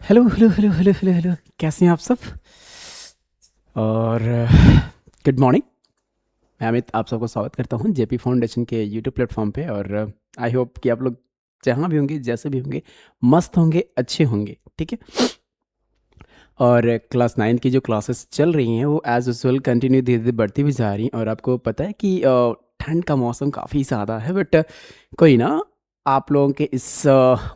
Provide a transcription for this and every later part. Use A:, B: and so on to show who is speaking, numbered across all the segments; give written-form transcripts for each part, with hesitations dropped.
A: Hello hello hello hello hello hello, कैसे हैं आप सब? और गुड मॉर्निंग। मैं अमित आप सबको स्वागत करता हूं जेपी फाउंडेशन के यूट्यूब प्लेटफॉर्म पे। और आई होप कि आप लोग जहां भी होंगे, जैसे भी होंगे, मस्त होंगे, अच्छे होंगे, ठीक है। और क्लास 9 की जो क्लासेस चल रही हैं वो एज यूजुअल कंटिन्यू धीरे धीरे बढ़ती भी जा रही हैं। और आपको पता है कि ठंड का मौसम काफ़ी ज़्यादा है, बट कोई ना, आप लोगों के इस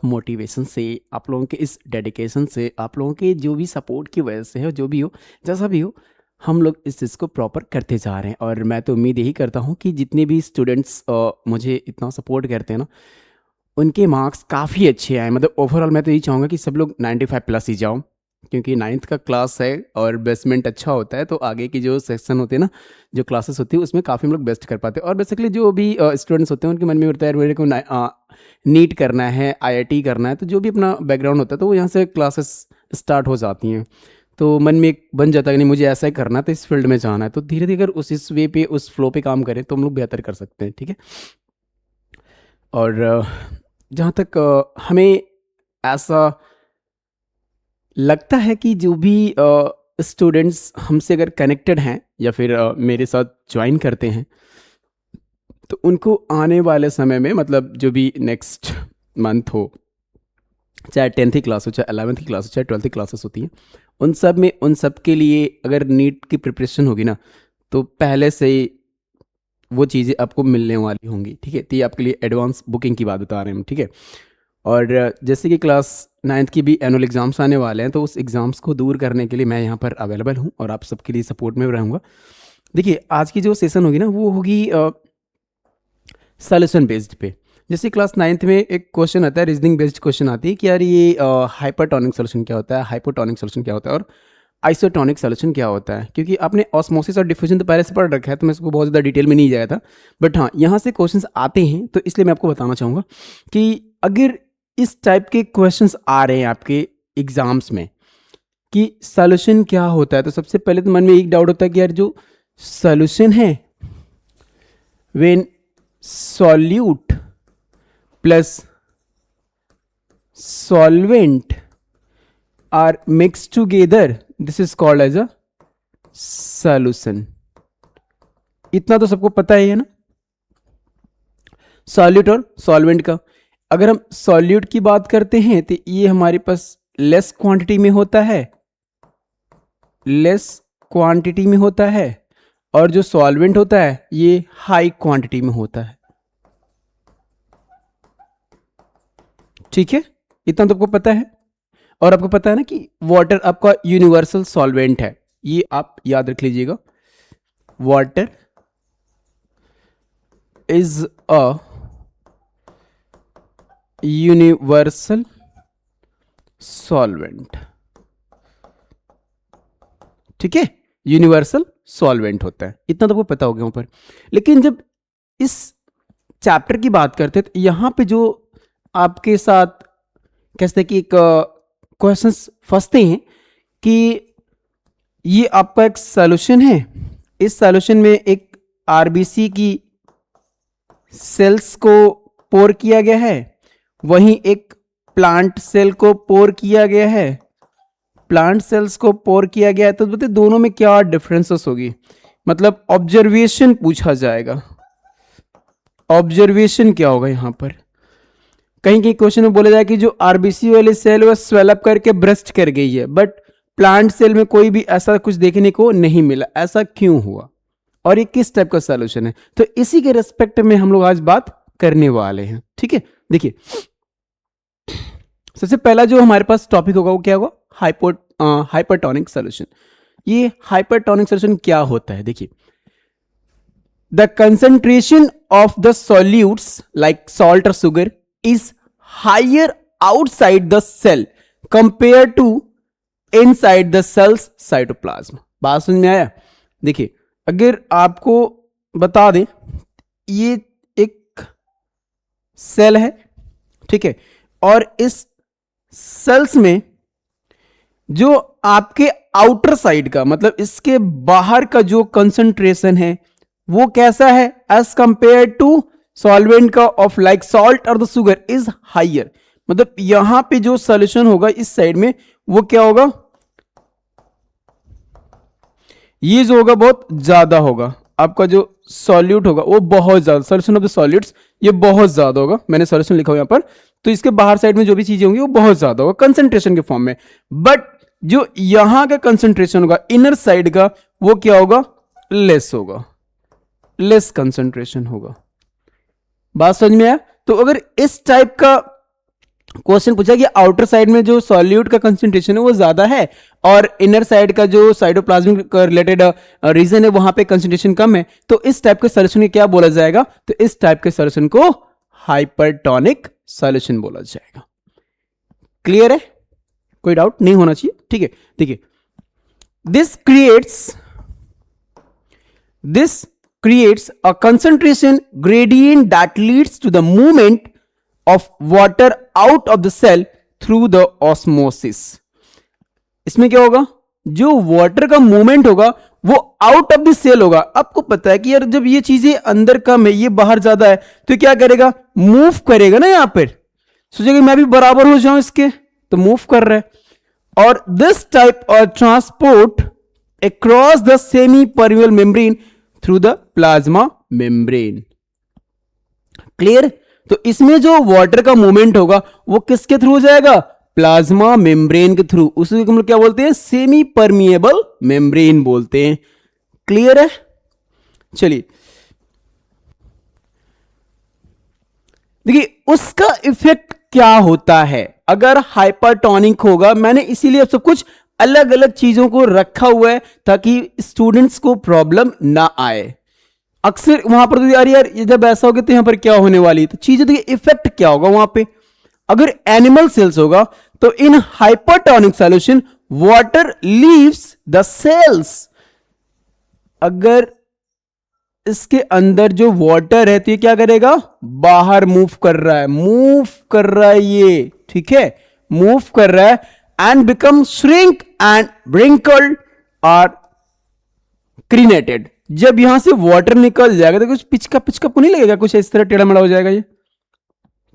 A: मोटिवेशन से, आप लोगों के इस डेडिकेशन से, आप लोगों के जो भी सपोर्ट की वजह से हो, जो भी हो, जैसा भी हो, हम लोग इस चीज़ को प्रॉपर करते जा रहे हैं। और मैं तो उम्मीद यही करता हूँ कि जितने भी स्टूडेंट्स मुझे इतना सपोर्ट करते हैं ना, उनके मार्क्स काफ़ी अच्छे आए। मतलब ओवरऑल मैं तो यही चाहूँगा कि सब लोग 95 प्लस ही जाओ, क्योंकि 9th का क्लास है और बेसमेंट अच्छा होता है, तो आगे की जो सेक्शन होते हैं ना, जो क्लासेस होती है, उसमें काफ़ी हम लोग बेस्ट कर पाते हैं। और बेसिकली जो भी स्टूडेंट्स होते हैं, उनके मन में होता है मेरे को नीट करना है, आईआईटी करना है, तो जो भी अपना बैकग्राउंड होता है, तो वो यहाँ से क्लासेस स्टार्ट हो जाती हैं। तो मन में एक बन जाता है कि नहीं, मुझे ऐसा ही करना है, तो इस फील्ड में जाना है। तो धीरे धीरे अगर उस इस वे पे, उस फ्लो पे काम करें, तो हम लोग बेहतर कर सकते हैं, ठीक है। और जहाँ तक हमें ऐसा लगता है कि जो भी स्टूडेंट्स हमसे अगर कनेक्टेड हैं या फिर मेरे साथ ज्वाइन करते हैं, तो उनको आने वाले समय में, मतलब जो भी नेक्स्ट मंथ हो, चाहे 10th की क्लास हो, चाहे 11th की क्लास हो, चाहे 12th की क्लासेस होती हैं, उन सब में, उन सब के लिए अगर नीट की प्रिपरेशन होगी ना, तो पहले से ही वो चीज़ें आपको मिलने वाली होंगी, ठीक है। तो ये आपके लिए एडवांस बुकिंग की बात बता रहे हैं हम, ठीक है। और जैसे कि क्लास 9th की भी एनुअल एग्ज़ाम्स आने वाले हैं, तो उस एग्ज़ाम्स को दूर करने के लिए मैं यहाँ पर अवेलेबल हूँ और आप सबके लिए सपोर्ट में रहूँगा। देखिए, आज की जो सेशन होगी ना, वो होगी सॉल्यूशन बेस्ड पे। जैसे क्लास 9th में एक क्वेश्चन आता है, रीजनिंग बेस्ड क्वेश्चन आती है कि यार ये हाइपरटोनिक सॉल्यूशन क्या होता है, हाइपोटोनिक सॉल्यूशन क्या होता है, और आइसोटोनिक सॉल्यूशन क्या होता है। क्योंकि आपने ऑस्मोसिस और डिफ्यूजन तो पहले से पढ़ रखा है, तो मैं इसको बहुत ज़्यादा डिटेल में नहीं जाया था, बट हाँ, यहाँ से क्वेश्चंस आते हैं, तो इसलिए मैं आपको बताना चाहूँगा कि अगर इस टाइप के क्वेश्चंस आ रहे हैं आपके एग्जाम्स में कि सॉल्यूशन क्या होता है, तो सबसे पहले तो मन में एक डाउट होता है कि यार जो सॉल्यूशन है, when solute plus solvent are mixed together, this is called as a solution। इतना तो सबको पता ही है ना, सॉल्यूट और सॉल्वेंट का। अगर हम सॉल्यूट की बात करते हैं, तो ये हमारे पास लेस क्वांटिटी में होता है, लेस क्वांटिटी में होता है, और जो सॉल्वेंट होता है ये हाई क्वांटिटी में होता है, ठीक है। इतना तो आपको पता है। और आपको पता है ना कि वाटर आपका यूनिवर्सल सॉल्वेंट है, ये आप याद रख लीजिएगा। Water is a universal solvent, ठीक है। यूनिवर्सल सॉल्वेंट होता है, इतना तो आपको पता हो गया ऊपर। लेकिन जब इस चैप्टर की बात करते हैं, तो यहां पे जो आपके साथ कैसे हैं कि एक क्वेश्चंस फंसते हैं कि ये आपका एक सॉल्यूशन है, इस सॉल्यूशन में एक आरबीसी की सेल्स को पोर किया गया है, वहीं एक प्लांट सेल को पोर किया गया है, प्लांट सेल्स को पोर किया गया है, तो बताइए दोनों में क्या डिफरेंसेस होगी। मतलब ऑब्जर्वेशन पूछा जाएगा, ऑब्जर्वेशन क्या होगा यहां पर। कहीं कहीं क्वेश्चन में बोला जाए कि जो आरबीसी वाली सेल वह स्वेलअप करके ब्रस्ट कर गई है, बट प्लांट सेल में कोई भी ऐसा कुछ देखने को नहीं मिला, ऐसा क्यों हुआ और ये किस टाइप का सॉल्यूशन है। तो इसी के रेस्पेक्ट में हम लोग आज बात करने वाले हैं, ठीक है। देखिए, सबसे पहला जो हमारे पास टॉपिक होगा वो क्या होगा, हाइपरटोनिक सॉल्यूशन। ये हाइपरटोनिक सॉल्यूशन क्या होता है, देखिए, the concentration of the solutes like salt और sugar is higher outside the cell compare to inside the cells cytoplasm. बात समझ में आया। देखिए, अगर आपको बता दें, ये एक सेल है, ठीक है, और इस सेल्स में जो आपके आउटर साइड का, मतलब इसके बाहर का जो कंसंट्रेशन है वो कैसा है, एज कंपेयर टू सॉल्वेंट का ऑफ लाइक सॉल्ट और द सुगर इज हाइयर। मतलब यहां पे जो सॉल्यूशन होगा इस साइड में, वो क्या होगा, ये जो होगा बहुत ज्यादा होगा, आपका जो सॉल्यूट होगा वो बहुत ज्यादा, सॉल्यूशन ऑफ द सॉलिड्स ये बहुत ज्यादा होगा, मैंने सॉल्यूशन लिखा हुआ यहाँ पर, तो इसके बाहर साइड में जो भी चीजें होंगी वो बहुत ज्यादा होगा कंसंट्रेशन के फॉर्म में। बट जो यहां का कंसंट्रेशन होगा इनर साइड का, वो क्या होगा, लेस होगा, लेस कंसंट्रेशन होगा। बात समझ में आया? तो अगर इस टाइप का क्वेश्चन पूछा कि आउटर साइड में जो सॉल्यूट का कंसंट्रेशन है वो ज्यादा है और इनर साइड का जो साइटोप्लाज्मिक का रिलेटेड रीजन है वहां पे कंसंट्रेशन कम है, तो इस टाइप के सॉल्यूशन को क्या बोला जाएगा, तो इस टाइप के सॉल्यूशन को हाइपरटोनिक सॉल्यूशन बोला जाएगा। क्लियर है? कोई डाउट नहीं होना चाहिए, ठीक है। देखिए, this creates a concentration gradient that leads to the movement of water out of the cell through the osmosis। इसमें क्या होगा, जो वाटर का मूवमेंट होगा वो आउट ऑफ द सेल होगा। आपको पता है कि यार जब ये चीजें अंदर कम है, ये बाहर ज्यादा है, तो क्या करेगा, मूव करेगा ना। यहां पर सोचेगा मैं भी बराबर हो जाऊं इसके, तो मूव कर रहा है। और this type of transport across the semi permeable membrane through the plasma membrane. Clear? तो इसमें जो वाटर का मूवमेंट होगा वो किसके थ्रू जाएगा, प्लाज्मा मेम्ब्रेन के थ्रू। उसी को हम लोग क्या बोलते हैं, सेमी परमिएबल मेम्ब्रेन बोलते हैं। क्लियर है? चलिए देखिए उसका इफेक्ट क्या होता है अगर हाइपरटोनिक होगा। मैंने इसीलिए अब सब कुछ अलग अलग चीजों को रखा हुआ है ताकि स्टूडेंट्स को प्रॉब्लम ना आए। अक्सर वहां पर तो यार ये जब ऐसा होगा तो यहां पर क्या होने वाली, तो चीजें देखिए इफेक्ट क्या होगा वहां पे। अगर एनिमल सेल्स होगा तो in hypertonic solution water leaves the cells. अगर इसके अंदर जो वाटर है तो ये क्या करेगा, बाहर मूव कर रहा है, ये ठीक है, मूव कर रहा है and become shrink and wrinkled और क्रीनेटेड। जब यहां से वाटर निकल जाएगा तो कुछ पिचका को नहीं लगेगा, कुछ इस तरह टेढ़ा मेढ़ा हो जाएगा ये,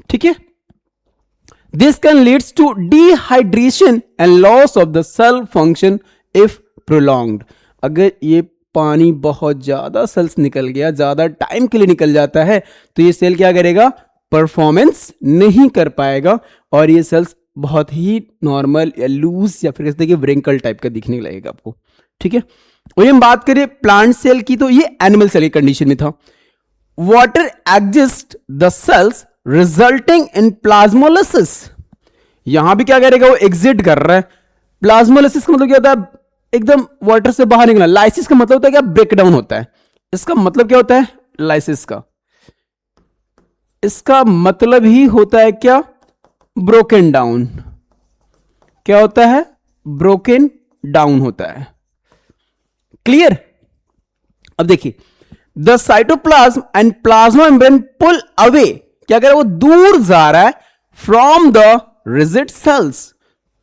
A: ठीक है। This can leads to dehydration and loss of the cell function if prolonged. अगर ये पानी बहुत ज्यादा सेल्स निकल गया, ज्यादा टाइम के लिए निकल जाता है, तो ये सेल क्या करेगा, परफॉर्मेंस नहीं कर पाएगा और ये सेल्स बहुत ही नॉर्मल या लूज या फिर कहते हैं कि व्रिंकल टाइप का दिखने लगेगा आपको, ठीक है। वही हम बात करें प्लांट सेल की, तो ये एनिमल सेल की कंडीशन में था। Water exist the cells resulting in plasmolysis. यहां भी क्या करेगा, वो एग्जिट कर रहा है। प्लाज्मोलिसिस का मतलब क्या होता है, एकदम वाटर से बाहर निकलना। लाइसिस का मतलब होता है क्या, ब्रेकडाउन होता है। इसका मतलब क्या होता है, लाइसिस का इसका मतलब ही होता है क्या, ब्रोकन डाउन। क्या होता है, ब्रोकन डाउन होता है। क्लियर? अब देखिए, the cytoplasm and plasma membrane pull away. क्या कर रहा है, वो दूर जा रहा है फ्रॉम द रिजिड सेल्स।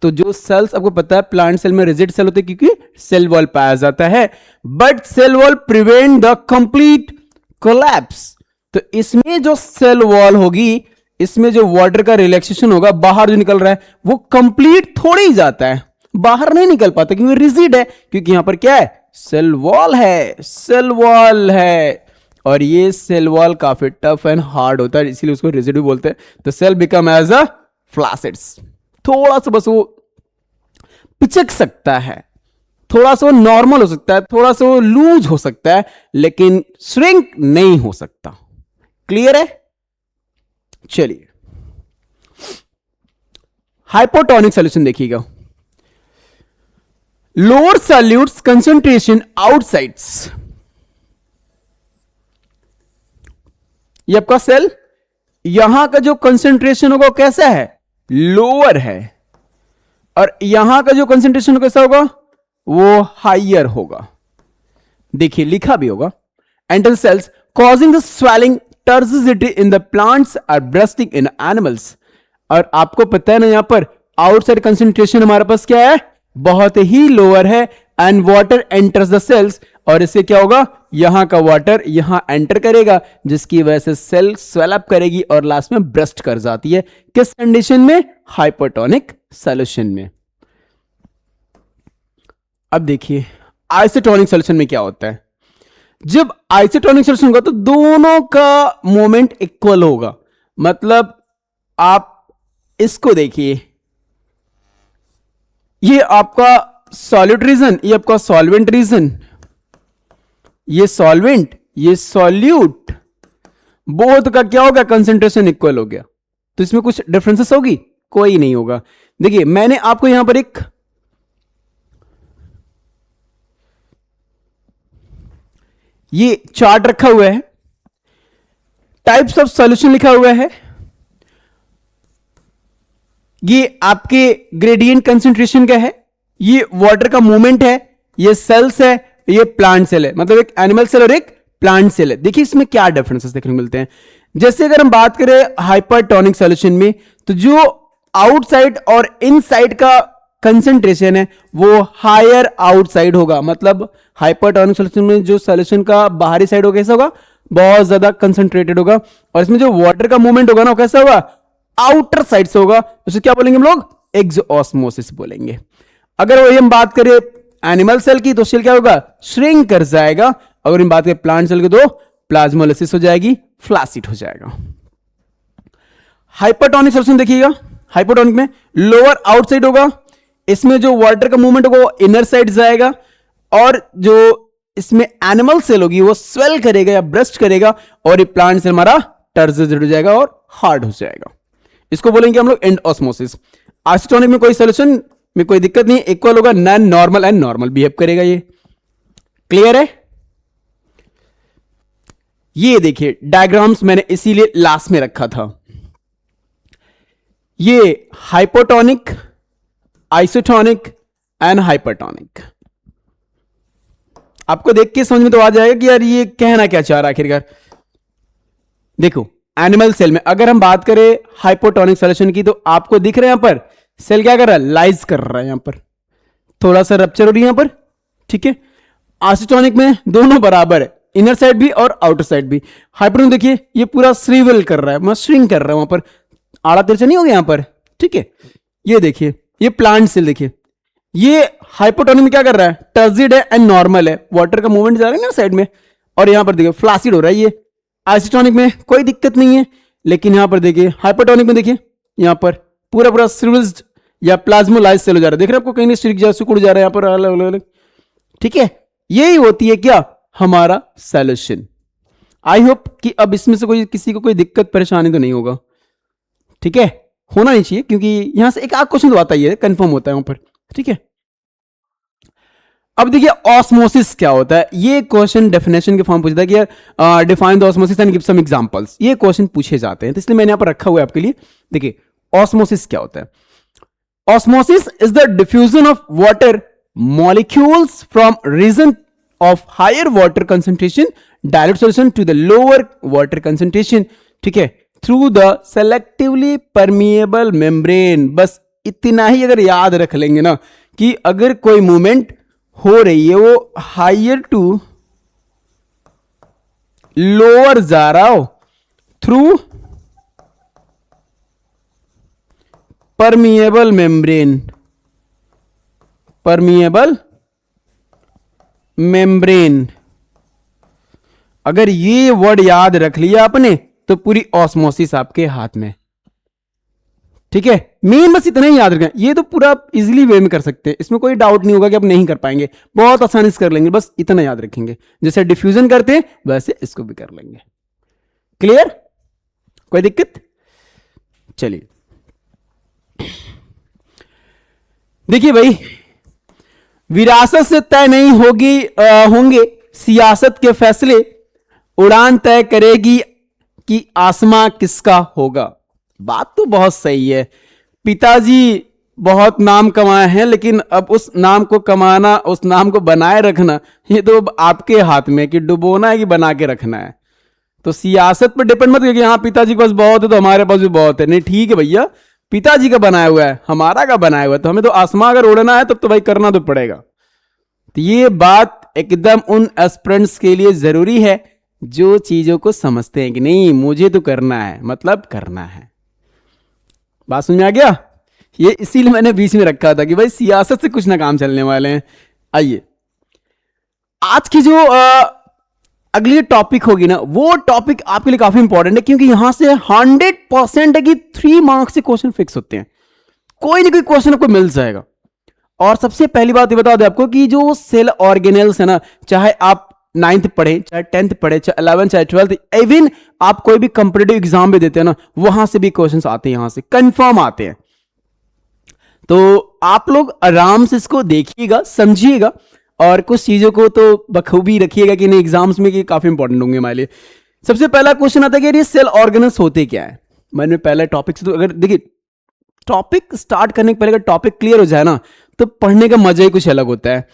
A: तो जो सेल्स आपको पता है प्लांट सेल में रिजिड सेल होते हैं क्योंकि सेल वॉल पाया जाता है, but cell wall prevent the complete collapse. तो इसमें जो सेल वॉल होगी, इसमें जो वाटर का रिलैक्सेशन होगा, बाहर जो निकल रहा है वो कंप्लीट थोड़ी ही जाता है, बाहर नहीं निकल पाता क्योंकि रिजिड है, क्योंकि यहां पर क्या है, सेल वॉल है, और ये सेल वॉल काफी टफ एंड हार्ड होता है, इसीलिए उसको रिजिड भी बोलते हैं। तो सेल बिकम एज अ फ्लैसिड्स। थोड़ा सा बस वो पिचक सकता है, थोड़ा सा वो नॉर्मल हो सकता है, थोड़ा सा वो लूज हो सकता है, लेकिन श्रिंक नहीं हो सकता। क्लियर है? चलिए हाइपोटोनिक सॉल्यूशन देखिएगा। Lower solutes concentration outsides. ये आपका सेल, यहां का जो कंसंट्रेशन होगा वो कैसा है, लोअर है, और यहां का जो कंसंट्रेशन कैसा होगा, वो हाइयर होगा। देखिए लिखा भी होगा, enter cells causing the swelling turgidity in the plants or bursting in animals. और आपको पता है ना, यहां पर आउटसाइड कंसंट्रेशन हमारे पास क्या है, बहुत ही लोअर है, and water enters the cells, और इससे क्या होगा, यहां का वाटर यहां एंटर करेगा, जिसकी वजह से सेल स्वेल अप करेगी और लास्ट में ब्रस्ट कर जाती है। किस कंडीशन में, हाइपोटोनिक सॉल्यूशन में। अब देखिए आइसोटोनिक सॉल्यूशन में क्या होता है, जब आइसोटोनिक सॉल्यूशन होगा तो दोनों का मोमेंट इक्वल होगा। मतलब आप इसको देखिए, ये आपका सॉलिड रीजन, ये आपका सॉल्वेंट रीजन, ये सॉल्वेंट, ये सॉल्यूट, बोथ का क्या हो गया, कंसेंट्रेशन इक्वल हो गया। तो इसमें कुछ डिफरेंसेस होगी? कोई नहीं होगा। देखिए मैंने आपको यहां पर एक ये चार्ट रखा हुआ है, टाइप्स ऑफ सॉल्यूशन लिखा हुआ है, ये आपके ग्रेडियंट कंसेंट्रेशन का है, ये वाटर का मूवमेंट है, ये सेल्स है, ये प्लांट सेल है, मतलब एक एनिमल सेल और एक प्लांट सेल है। देखिए इसमें क्या डिफरेंसेस देखने को मिलते हैं। जैसे अगर हम बात करें हाइपरटोनिक सॉल्यूशन में, तो जो आउटसाइड और इनसाइड का कंसेंट्रेशन है वो हायर आउटसाइड होगा। मतलब हाइपरटोनिक सॉल्यूशन में जो सॉल्यूशन का बाहरी साइड होगा कैसा होगा, बहुत ज्यादा कंसेंट्रेटेड होगा, और इसमें जो वाटर का मूवमेंट होगा ना वो कैसा होगा, आउटर साइड से होगा। उसे क्या बोलेंगे हम लोग, एक्सओस्मोसिस बोलेंगे। अगर वही हम बात करें एनिमल सेल की तो सेल क्या होगा, श्रिंक कर जाएगा। अगर हम बात करें प्लांट सेल की तो प्लाज्मोलिसिस हो जाएगी, फ्लासिड हो जाएगा। हाइपरटोनिक सॉल्यूशन देखिएगा, हाइपरटोनिक में लोअर आउटसाइड होगा, इसमें जो वाटर का मूवमेंट होगा वो इनर साइड जाएगा, और जो इसमें एनिमल सेल होगी वो स्वेल करेगा या ब्रस्ट करेगा, और ये प्लांट सेल हमारा टर्जिड हो जाएगा और हार्ड हो जाएगा। इसको बोलेंगे हम लोग एंड ऑस्मोसिस। आइसोटोनिक में कोई सॉल्यूशन में कोई दिक्कत नहीं, इक्वल होगा, non normal and normal behave करेगा। ये क्लियर है? ये देखिए डायग्राम्स मैंने इसीलिए लास्ट में रखा था। ये हाइपोटोनिक, आइसोटोनिक एंड हाइपरटोनिक। आपको देख के समझ में तो आ जाएगा कि यार ये कहना क्या चाह रहा है आखिरकार। देखो एनिमल सेल में अगर हम बात करें हाइपोटोनिक सॉल्यूशन की, तो आपको दिख रहा है यहां पर सेल क्या कर रहा है, लाइज कर रहा है, यहां पर थोड़ा सा रप्चर हो रही है यहां पर, ठीक है। आइसोटोनिक में दोनों बराबर है, इनर साइड भी और आउटर साइड भी। हाइपरटोनिक देखिए ये पूरा श्रीवल कर रहा है, मतलब श्रिंक कर रहा है, वहां पर आड़ा तिरछा नहीं हो गया यहां पर, ठीक है। ये देखिए ये प्लांट सेल देखिए, ये हाइपोटोनिक में क्या कर रहा है, टर्जिड है एंड नॉर्मल है, वाटर का मूवमेंट जा रहा है ना साइड में, और यहां पर देखिए फ्लासिड हो रहा है। ये आइसोटोनिक में कोई दिक्कत नहीं है, लेकिन यहां पर देखिए हाइपरटोनिक में देखिए यहां पर पूरा पूरा श्रिवल्ड या प्लाज्मोलाइज सेल हो जा रहा है। देख रहे हैं आपको कहीं स्ट्रिक जा सिकुड़ जा रहा है यहां पर अलग अलग, ठीक है। यही होती है क्या हमारा सॉल्यूशन। आई होप कि अब इसमें से कोई किसी को कोई दिक्कत परेशानी तो नहीं होगा, ठीक है। होना नहीं चाहिए क्योंकि यहां से एक आध क्वेश्चन तो आता ही है, कंफर्म होता है वहां पर, ठीक है। अब देखिए ऑस्मोसिस क्या होता है, ये क्वेश्चन डेफिनेशन के फॉर्म पूछता है कि define the osmosis and give some examples. ये क्वेश्चन पूछे जाते हैं, तो इसलिए मैंने यहां पर रखा हुआ है आपके लिए। देखिए ऑस्मोसिस क्या होता है। Osmosis is the diffusion of water molecules from region of higher water concentration dilute solution to the lower water concentration, ठीक है, through the selectively permeable membrane. बस इतना ही अगर याद रख लेंगे ना कि अगर कोई मूवमेंट हो रही है वो हायर टू लोअर जा रहा हो through permeable membrane, permeable membrane, अगर ये वर्ड याद रख लिया आपने तो पूरी ऑस्मोसिस आपके हाथ में, ठीक है। मेन बस इतना ही याद रखें, ये तो पूरा इजीली वे में कर सकते हैं, इसमें कोई डाउट नहीं होगा कि आप नहीं कर पाएंगे, बहुत आसानी से कर लेंगे, बस इतना याद रखेंगे। जैसे डिफ्यूजन करते हैं वैसे इसको भी कर लेंगे। क्लियर? कोई दिक्कत? चलिए देखिए भाई, विरासत से तय नहीं होंगे सियासत के फैसले, उड़ान तय करेगी कि आसमां किसका होगा। बात तो बहुत सही है, पिताजी बहुत नाम कमाए हैं, लेकिन अब उस नाम को कमाना, उस नाम को बनाए रखना, ये तो आपके हाथ में कि डुबोना है कि बना के रखना है। तो सियासत पर डिपेंड मत करिए कि हाँ पिताजी के पास बहुत है तो हमारे पास भी बहुत है, नहीं ठीक है भैया, पिताजी का बनाया हुआ है, हमारा का बनाया हुआ है, तो हमें तो आसमां अगर उड़ना है तब तो भाई करना तो पड़ेगा। तो ये बात एकदम उन एस्पिरेंट्स के लिए जरूरी है जो चीजों को समझते हैं कि नहीं मुझे तो करना है, मतलब करना है। बात समझ में आ गया? ये इसीलिए मैंने बीच में रखा था कि भाई सियासत से कुछ ना काम चलने वाले हैं, आइए, आज की जो अगली टॉपिक होगी ना, वो टॉपिक आपके लिए काफी इंपॉर्टेंट है, क्योंकि यहां से 100% है कि 3 मार्क्स से क्वेश्चन फिक्स होते हैं, कोई ना कोई क्वेश्चन आपको मिल जाएगा। और सबसे पहली बात ये बता दें आपको कि जो सेल ऑर्गेनेल्स है ना, चाहे आप 9th पढ़े, चाहे 10th पढ़े, चाहे 11th, चाहे 12th, इवन आप कोई भी कंपिटिटिव एग्जाम भी देते हैं ना, वहां से भी क्वेश्चंस आते हैं, यहां से कंफर्म आते हैं। तो आप लोग आराम से इसको देखिएगा, समझिएगा, और कुछ चीजों को तो बखूबी रखिएगा कि नहीं एग्जाम्स में, कि काफी इंपॉर्टेंट होंगे हमारे लिए। सबसे पहला क्वेश्चन आता है कि ये सेल ऑर्गेनेल्स होते क्या है। मैंने पहले टॉपिक से, तो अगर देखिए टॉपिक स्टार्ट करने के पहले अगर टॉपिक क्लियर हो जाए ना, तो पढ़ने का मजा ही कुछ अलग होता है।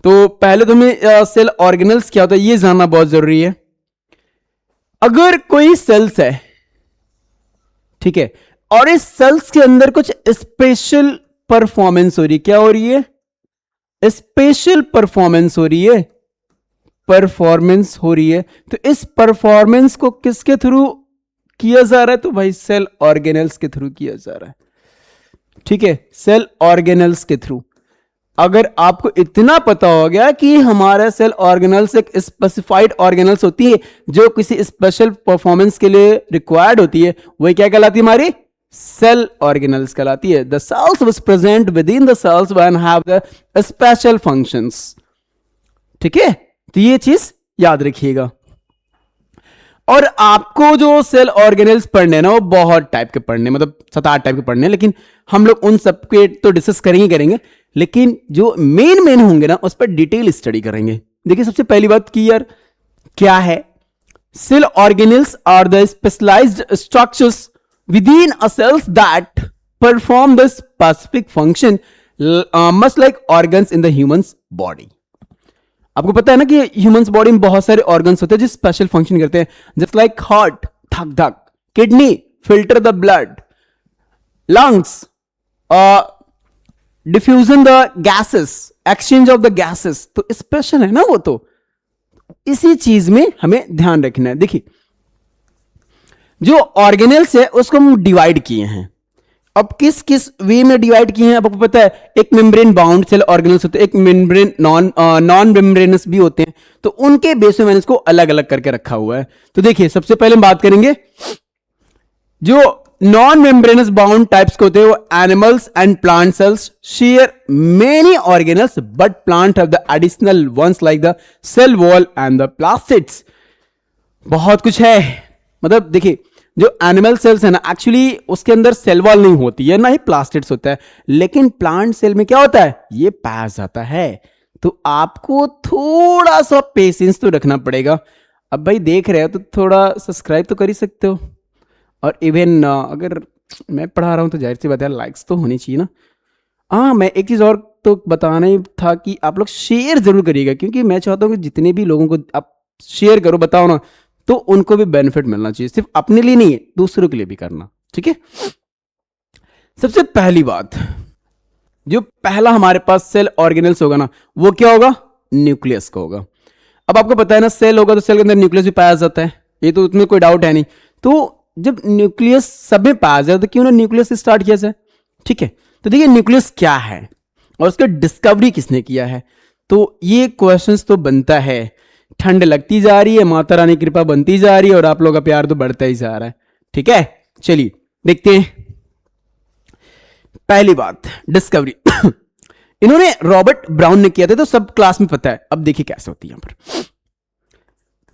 A: तो पहले तो हमें सेल ऑर्गेनेल्स क्या होता है ये जानना बहुत जरूरी है। अगर कोई सेल्स है, ठीक है, और इस सेल्स के अंदर कुछ स्पेशल परफॉर्मेंस हो रही है, क्या हो रही है? स्पेशल परफॉर्मेंस हो रही है, परफॉर्मेंस हो रही है। तो इस परफॉर्मेंस को किसके थ्रू किया जा रहा है? तो भाई सेल ऑर्गेनेल्स के थ्रू किया जा रहा है, ठीक है, सेल ऑर्गेनेल्स के थ्रू। अगर आपको इतना पता हो गया कि हमारा सेल ऑर्गेनल्स एक स्पेसिफाइड ऑर्गेनल्स होती है जो किसी स्पेशल परफॉर्मेंस के लिए रिक्वायर्ड होती है, वही क्या कहलाती है? हमारी सेल ऑर्गेनल्स कहलाती है। The cells was present within the cells when have the special functions, ठीक है, तो ये चीज याद रखिएगा। और आपको जो सेल ऑर्गेनल्स पढ़ने हैं ना, वो बहुत टाइप के पढ़ने, मतलब 7-8 टाइप के पढ़ने हैं, लेकिन हम लोग उन सब के तो डिस्कस करेंगे, लेकिन जो मेन होंगे ना, उस पर डिटेल स्टडी करेंगे। देखिए सबसे पहली बात की यार, क्या है? Cell organelles are the specialised structures within a cells that perform the specific function much like organs in the humans body. आपको पता है ना कि ह्यूमंस बॉडी में बहुत सारे ऑर्गन्स होते हैं जो स्पेशल फंक्शन करते हैं, जस्ट लाइक हार्ट, धक धक, kidney, filter the blood, lungs, diffusion the gases, exchange of the gases. तो स्पेशल है ना वो, तो इसी चीज में हमें ध्यान रखना है। देखिए जो ऑर्गेनल्स है उसको हम डिवाइड किए हैं। अब किस किस वे में डिवाइड किए हैं आपको पता है? एक मेम्ब्रेन बाउंड सेल ऑर्गेनल्स होते हैं, एक मेम्ब्रेन नॉन मेम्ब्रेनस भी होते हैं, तो उनके बेस में मैंने इसको अलग अलग करके रखा हुआ है। तो देखिए सबसे पहले हम बात करेंगे जो नॉन मेम्ब्रेनस बाउंड टाइप्स के होते हैं, वो animals and plant cells share many organelles but plant have the additional ones like the cell wall and the plastids. बहुत कुछ है, मतलब देखिए जो एनिमल सेल्स है ना, एक्चुअली उसके अंदर सेल वॉल नहीं होती है, ना ही प्लास्टिड्स होता है, लेकिन प्लांट सेल में क्या होता है? ये पाया जाता है। तो आपको थोड़ा सा पेशेंस तो रखना पड़ेगा। अब भाई देख रहे हो तो थोड़ा सब्सक्राइब तो कर ही सकते हो, और इवन अगर मैं पढ़ा रहा हूं तो जाहिर सी बात है लाइक्स तो होनी चाहिए ना। हाँ, मैं एक चीज़ और तो बताना ही था कि आप लोग शेयर जरूर करिएगा, क्योंकि मैं चाहता हूँ कि जितने भी लोगों को आप शेयर करो, बताओ ना, तो उनको भी बेनिफिट मिलना चाहिए, सिर्फ अपने लिए नहीं है, दूसरों के लिए भी करना, ठीक है। सबसे पहली बात, जो पहला हमारे पास सेल ऑर्गेनल्स होगा ना, वो क्या होगा? न्यूक्लियस का होगा। अब आपको पता है ना, सेल होगा तो सेल के अंदर न्यूक्लियस भी पाया जाता है, ये तो उसमें कोई डाउट है नहीं। तो जब न्यूक्लियस सब में पाया जाए तो क्यों ना न्यूक्लियस से स्टार्ट किया जाए, ठीक है। तो देखिए न्यूक्लियस क्या है और उसका डिस्कवरी किसने किया है, तो ये क्वेश्चंस तो बनता है। ठंड लगती जा रही है, माता रानी की कृपा बनती जा रही है, और आप लोग का प्यार तो बढ़ता ही जा रहा है, ठीक है। चलिए देखते हैं। पहली बात, डिस्कवरी इन्होंने रॉबर्ट ब्राउन ने किया था, तो सब क्लास में पता है। अब देखिए कैसे होती है यहां पर।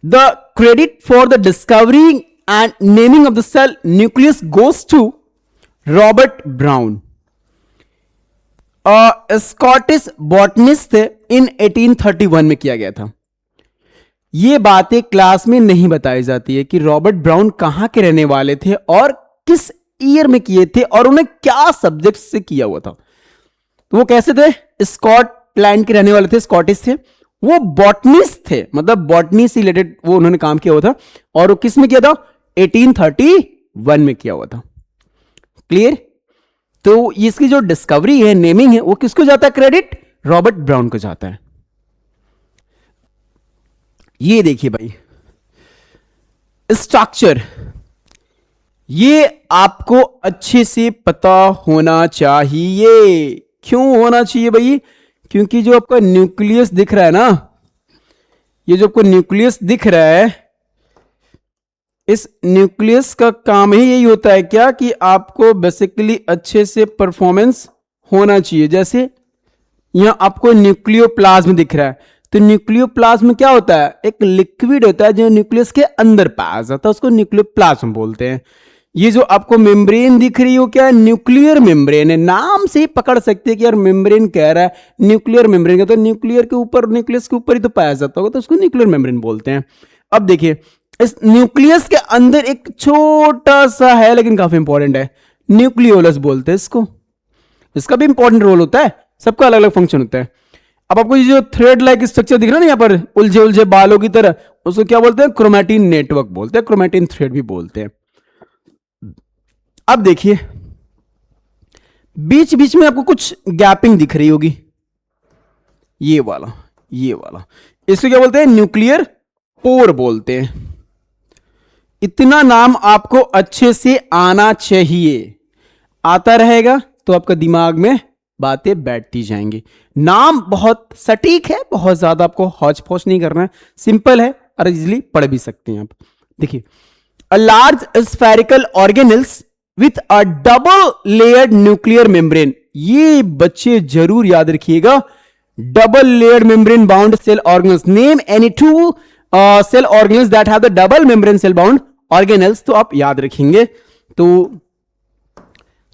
A: The credit for the discovery and naming of the cell nucleus goes to Robert Brown, Scottish botanist थे, इन 1831 में किया गया था। ये बातें क्लास में नहीं बताई जाती है कि रॉबर्ट ब्राउन कहां के रहने वाले थे और किस ईयर में किए थे और उन्हें क्या सब्जेक्ट से किया हुआ था। तो वो कैसे थे? स्कॉटलैंड के रहने वाले थे, स्कॉटिश थे, वो बॉटनिस्ट थे, मतलब बॉटनी से रिलेटेड वो उन्होंने काम किया हुआ था। और वो किस में किया था? 1831 में किया हुआ था। क्लियर? तो इसकी जो डिस्कवरी है, नेमिंग है, वो किसको जाता है क्रेडिट? रॉबर्ट ब्राउन को जाता है। ये देखिए भाई, स्ट्रक्चर ये आपको अच्छे से पता होना चाहिए। क्यों होना चाहिए भाई? क्योंकि जो आपका न्यूक्लियस दिख रहा है ना, ये जो आपको न्यूक्लियस दिख रहा है, इस न्यूक्लियस का काम ही यही होता है क्या कि आपको बेसिकली अच्छे से परफॉर्मेंस होना चाहिए। जैसे यहां आपको न्यूक्लियोप्लाज्म दिख रहा है, तो न्यूक्लियोप्लाज्म क्या होता है, एक लिक्विड होता है जो न्यूक्लियस के अंदर पाया जाता है, उसको न्यूक्लियोप्लाज्म बोलते हैं। ये जो आपको मेम्ब्रेन दिख रही हो, क्या है, न्यूक्लियर मेम्ब्रेन है। नाम से ही पकड़ सकते हैं कि यार मेम्ब्रेन कह रहा है, न्यूक्लियर मेम्ब्रेन का, तो न्यूक्लियर के ऊपर, न्यूक्लियस के ऊपर ही तो पाया जाता होगा, तो उसको न्यूक्लियर मेम्ब्रेन बोलते हैं। अब देखिए, इस न्यूक्लियस के अंदर एक छोटा सा है लेकिन काफी इंपॉर्टेंट है, न्यूक्लियोलस बोलते हैं इसको। इसका भी इंपॉर्टेंट रोल होता है, सबका अलग अलग फंक्शन होता है। अब आपको ये जो थ्रेड लाइक स्ट्रक्चर दिख रहा है ना, यहां पर उलझे उलझे बालों की तरह, उसको क्या बोलते हैं, क्रोमैटिन नेटवर्क बोलते हैं, क्रोमैटिन थ्रेड भी बोलते हैं। अब देखिए, बीच बीच में आपको कुछ गैपिंग दिख रही होगी, ये वाला, ये वाला, इसको क्या बोलते हैं, न्यूक्लियर पोर बोलते हैं। इतना नाम आपको अच्छे से आना चाहिए, आता रहेगा तो आपका दिमाग में बातें बैठती जाएंगी। नाम बहुत सटीक है, बहुत ज्यादा आपको हौच पौच नहीं करना है, सिंपल है और इजीली पढ़ भी सकते हैं आप। देखिए, a large spherical organelles with a double layered nuclear membrane, ये बच्चे जरूर याद रखिएगा, double layered membrane bound cell organelles. Name any two cell organelles that have the double membrane cell bound organelles, तो आप याद रखेंगे, तो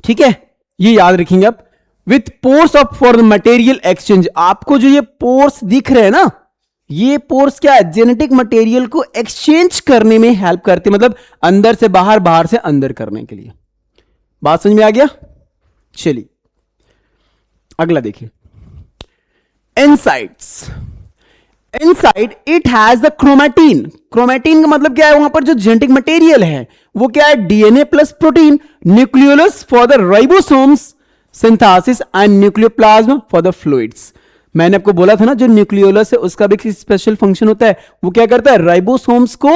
A: ठीक है, ये याद रखेंगे आप। With pores of for the material exchange, आपको जो ये पोर्स दिख रहे हैं ना, ये पोर्स क्या है, जेनेटिक मटेरियल को एक्सचेंज करने में हेल्प करते हैं, मतलब अंदर से बाहर, बाहर से अंदर करने के लिए। बात समझ में आ गया? चलिए अगला देखिए, insides. Inside it has the chromatin. Chromatin का मतलब क्या है, वहां पर जो जेनेटिक मटेरियल है वो क्या है, DNA plus protein, nucleolus for the ribosomes synthesis and nucleoplasm for the fluids. मैंने आपको बोला था ना, जो न्यूक्लियोलस है उसका भी एक स्पेशल फंक्शन होता है, वो क्या करता है, राइबोसोम्स को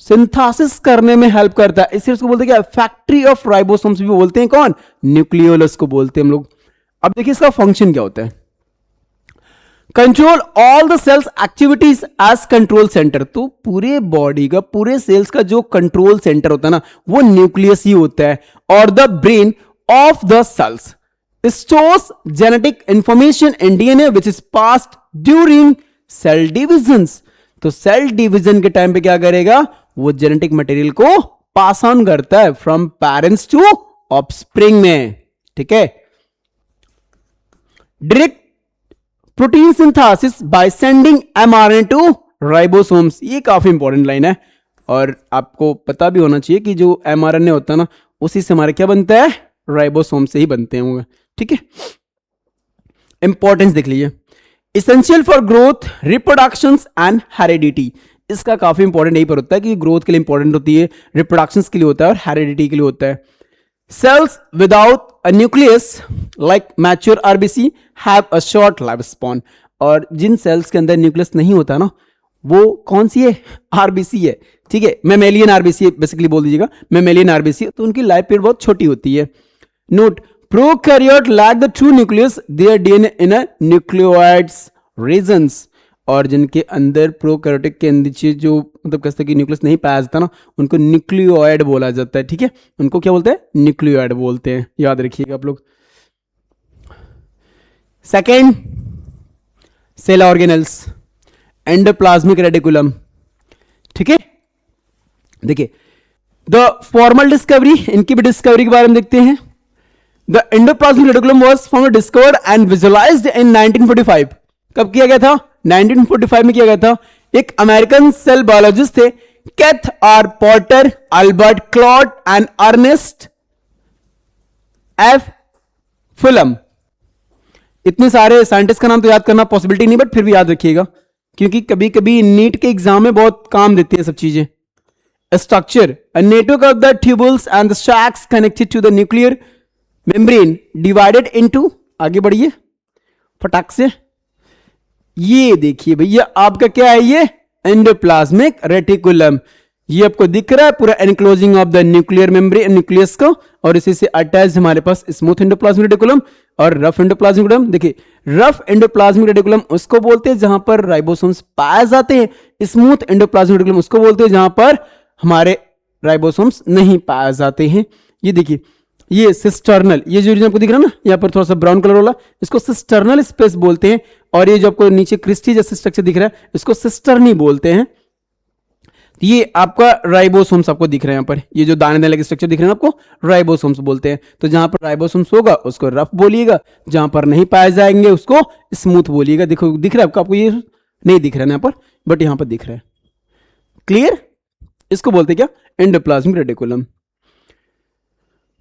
A: सिंथेसिस करने में हेल्प करता है, इसलिए उसको बोलते हैं क्या, फैक्ट्री ऑफ राइबोसोम्स भी बोलते हैं, कौन, न्यूक्लियोलस को बोलते हैं हम लोग। अब देखिए इसका फंक्शन क्या होता है, control all the cells activities as control centre. तो पूरे बॉडी का, पूरे सेल्स का जो कंट्रोल सेंटर होता है ना, वो न्यूक्लियस ही होता है। और the brain of the cells stores genetic information in DNA which is passed during cell divisions. तो सेल डिवीजन के टाइम पे क्या करेगा, वो जेनेटिक मटेरियल को पास ऑन करता है फ्रॉम पेरेंट्स टू ऑफस्प्रिंग में, ठीक है। Direct protein synthesis by sending mRNA to ribosomes, ये काफी इंपॉर्टेंट लाइन है और आपको पता भी होना चाहिए कि जो एमआरएनए होता है ना, उसी से हमारे क्या बनता है, राइबोसोम से ही बनते होंगे, ठीक है। इंपॉर्टेंस देख लीजिए, essential for growth, reproduction and heredity. इसका काफी इंपॉर्टेंट यही पर होता है कि ग्रोथ के लिए इंपॉर्टेंट होती है, रिप्रोडक्शन के लिए होता है और हेरिडिटी के लिए होता है। Cells without a nucleus like mature RBC have a short lifespan। और जिन सेल्स के अंदर न्यूक्लियस नहीं होता ना, वो कौन सी है, आरबीसी है, ठीक है, मेमेलियन आरबीसी बेसिकली बोल दीजिएगा, मेमेलियन आरबीसी, तो उनकी लाइफ पीरियड बहुत छोटी होती है। Note, prokaryote lack the true nucleus, their DNA in a nucleoids regions. और जिनके अंदर प्रोकैरियोटिक के नीचे जो मतलब कहते कि न्यूक्लियस नहीं पाया जाता ना, उनको न्यूक्लियोइड बोला जाता है, ठीक है, उनको क्या बोलते हैं, न्यूक्लियोइड बोलते हैं, याद रखिएगा आप लोग। Second, cell organelles, endoplasmic reticulum, ठीक है। देखिए द फॉर्मल डिस्कवरी, इनकी भी डिस्कवरी के बारे में देखते हैं। The endoplasmic reticulum was formally discovered and visualized in 1945। कब किया गया था, 1945 में किया गया था। एक अमेरिकन सेल बायोलॉजिस्ट थे, Keith R Porter, Albert Claude and Ernest F Fullam. इतने सारे साइंटिस्ट का नाम तो याद करना पॉसिबिलिटी नहीं, बट फिर भी याद रखिएगा क्योंकि कभी कभी नीट के एग्जाम में बहुत काम देती है सब चीजें। Structure, a network of the tubules and the sacs connected to the nuclear membrane divided into, आगे बढ़िए फटाक से, ये देखिए भैया आपका क्या है, ये एंडोप्लाज्मिक रेटिकुलम। ये आपको दिख रहा है पूरा enclosing of the nuclear membrane nucleus का, और इसी से अटैच हमारे पास स्मूथ एंडोप्लाज्मिक रेटिकुलम और रफ एंडोप्लाज्मिक रेटिकुलम। देखिए रफ एंडोप्लाज्मिक रेटिकुलम उसको बोलते हैं जहां पर राइबोसोम्स पाए जाते हैं, स्मूथ एंडोप्लाज्मिक रेटिकुलम उसको बोलते हैं जहां पर हमारे राइबोसोम्स नहीं पाए जाते हैं। ये देखिए ये सिस्टर्नल, ये जो रीजन आपको दिख रहा है ना यहाँ पर थोड़ा सा ब्राउन कलर वाला, इसको सिस्टर्नल स्पेस बोलते हैं। और ये जो आपको नीचे क्रिस्टी जैसे स्ट्रक्चर दिख रहा है इसको सिस्टर्नी बोलते हैं। ये आपका राइबोसोम्स आपको दिख रहा है यहाँ पर, ये जो दाने दाने लगे स्ट्रक्चर दिख रहे हैं आपको राइबोसोम्स बोलते हैं। तो जहां पर राइबोसोम्स होगा उसको रफ बोलिएगा, जहां पर नहीं पाए जाएंगे उसको स्मूथ बोलिएगा। देखो दिख रहा है आपको ये नहीं दिख रहा है यहाँ पर, बट यहाँ पर दिख रहा है। क्लियर? इसको बोलते हैं क्या? Endoplasmic reticulum.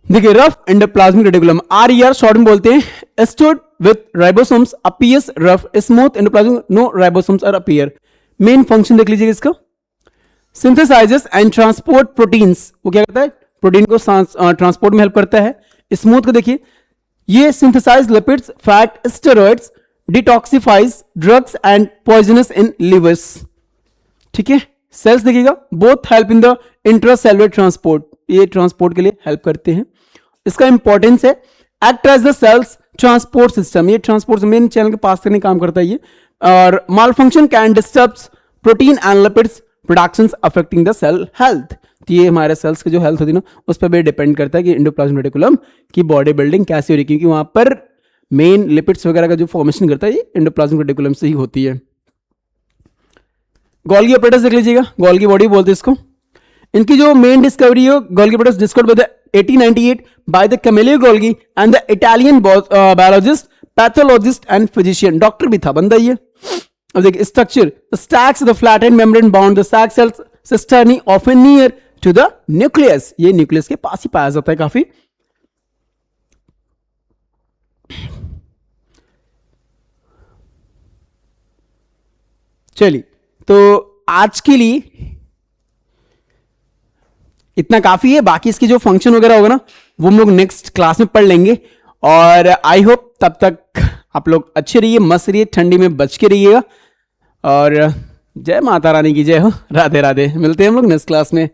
A: देखिए rough endoplasmic reticulum RER short में बोलते हैं, stored with ribosomes appears rough, smooth endoplasmic no ribosomes are appear. Main function देख लीजिएगा इसका, सिंथेसाइजेस एंड ट्रांसपोर्ट प्रोटीन्स। वो क्या करता है? प्रोटीन को ट्रांसपोर्ट में हेल्प करता है। स्मूथ को देखिए ये synthesize lipids, fat, steroids, detoxifies drugs and poisonous in livers. ठीक है। सेल्स देखिएगा, both help in the intracellular transport, ये ट्रांसपोर्ट के लिए हेल्प करते हैं। इसका इंपॉर्टेंस है, act as the cells transport system, ये ट्रांसपोर्ट मेन चैनल के पास करने काम करता है ये। और malfunction can disturb protein and lipids production affecting the cell health. तो ये हमारे सेल्स की जो हेल्थ होती है ना उस पर भी डिपेंड करता है कि एंडोप्लाज्मिक रेटिकुलम की बॉडी बिल्डिंग कैसी हो रही है, क्योंकि वहां पर मेन लिपिड्स वगैरह का जो फॉर्मेशन करता है ये एंडोप्लाज्मिक रेटिकुलम से ही होती है। गोल्गी अपरेटस देख लीजिएगा, गोल्गी बॉडी बोलते हैं इसको। इनकी जो मेन डिस्कवरी है Golgi apparatus discovered by the 1898 by the Camillo Golgi and the Italian biologist, pathologist and physician, doctor भी था बंदा ये। अब देखिए structure, stacks the flattened membrane bound the sac cells cisternae often near to the nucleus, ये nucleus के पास ही पाया जाता है काफी। चलिए तो आज के लिए इतना काफी है, बाकी इसकी जो फंक्शन वगैरह होगा ना वो हम लोग नेक्स्ट क्लास में पढ़ लेंगे। और आई होप तब तक आप लोग अच्छे रहिए, मस्त रहिए, ठंडी में बच के रहिएगा। और जय माता रानी की जय हो, राधे राधे। मिलते हैं हम लोग नेक्स्ट क्लास में।